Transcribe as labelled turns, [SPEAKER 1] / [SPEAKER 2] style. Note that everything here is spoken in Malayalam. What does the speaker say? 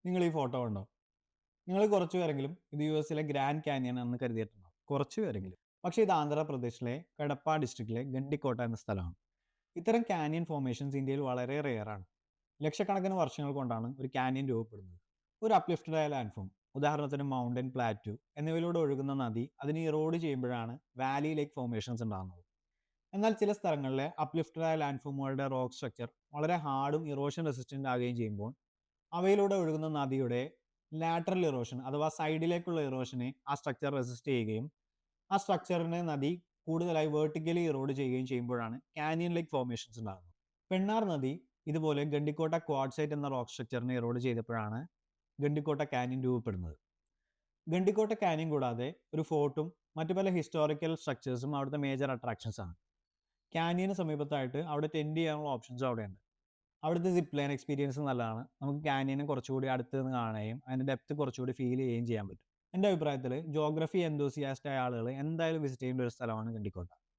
[SPEAKER 1] നിങ്ങൾ ഈ ഫോട്ടോ കണ്ടോ? നിങ്ങൾ കുറച്ച് പേരെങ്കിലും ഇത് യുഎസിലെ ഗ്രാൻഡ് കാനിയൻ എന്ന് കരുതിയിട്ടുണ്ടാവും. കുറച്ച് പേരെങ്കിലും. പക്ഷേ ഇത് ആന്ധ്രാപ്രദേശിലെ കടപ്പ ഡിസ്ട്രിക്റ്റിലെ ഗണ്ടിക്കോട്ട എന്ന സ്ഥലമാണ്. ഇത്തരം കാനിയൻ ഫോർമേഷൻസ് ഇന്ത്യയിൽ വളരെ റെയർ ആണ്. ലക്ഷക്കണക്കിന് വർഷങ്ങൾ കൊണ്ടാണ് ഒരു കാനിയൻ രൂപപ്പെടുന്നത്. ഒരു അപ്ലിഫ്റ്റഡ് ആയ ലാൻഡ് ഫോം, ഉദാഹരണത്തിന് മൗണ്ടൻ പ്ലാറ്റു എന്നിവയിലൂടെ ഒഴുകുന്ന നദി അതിനെ ഇറോഡ് ചെയ്യുമ്പോഴാണ് വാലി ലേക്ക് ഫോർമേഷൻസ് ഉണ്ടാകുന്നത്. എന്നാൽ ചില സ്ഥലങ്ങളിലെ അപ്ലിഫ്റ്റഡ് ആയ ലാൻഡ് ഫോമുകളുടെ റോക്ക് സ്ട്രക്ചർ വളരെ ഹാർഡും ഇറോഷൻ റെസിസ്റ്റന്റ് ആകുകയും ചെയ്യുമ്പോൾ അവയിലൂടെ ഒഴുകുന്ന നദിയുടെ ലാറ്ററൽ ഇറോഷൻ അഥവാ സൈഡിലേക്കുള്ള ഇറോഷനെ ആ സ്ട്രക്ചർ റെസിസ്റ്റ് ചെയ്യുകയും ആ സ്ട്രക്ചറിനെ നദി കൂടുതലായി വേർട്ടിക്കലി ഇറോഡ് ചെയ്യുകയും ചെയ്യുമ്പോഴാണ് കാനിയൻ ലേക്ക് ഫോർമേഷൻസ് ഉണ്ടാകുന്നത്. പെണ്ണാർ നദി ഇതുപോലെ ഗണ്ടിക്കോട്ട ക്വാഡ്സൈറ്റ് എന്ന റോക്ക് സ്ട്രക്ചറിനെ ഇറോഡ് ചെയ്തപ്പോഴാണ് ഗണ്ടിക്കോട്ട കാനിയൻ രൂപപ്പെടുന്നത്. ഗണ്ടിക്കോട്ട കാനിയൻ കൂടാതെ ഒരു ഫോർട്ടും മറ്റു പല ഹിസ്റ്റോറിക്കൽ സ്ട്രക്ചേഴ്സും അവിടുത്തെ മേജർ അട്രാക്ഷൻസ് ആണ്. കാനിയന് സമീപത്തായിട്ട് അവിടെ ടെൻഡ് ചെയ്യാനുള്ള ഓപ്ഷൻസും അവിടെയുണ്ട്. അവിടുത്തെ സിപ്പ് ലൈൻ എക്സ്പീരിയൻസ് നല്ലതാണ്. നമുക്ക് കാനിയനെ കുറച്ചുകൂടി അടുത്ത് നിന്ന് കാണുകയും അതിൻ്റെ ഡെപ്ത് കുറച്ചുകൂടി ഫീൽ ചെയ്യുകയും ചെയ്യാൻ പറ്റും. എൻ്റെ അഭിപ്രായത്തിൽ ജോഗ്രഫി എന്തോസിയാസ്റ്റ് ആയ ആളുകൾ എന്തായാലും വിസിറ്റ് ചെയ്യേണ്ട ഒരു സ്ഥലമാണ് ഗണ്ടിക്കോട്ട.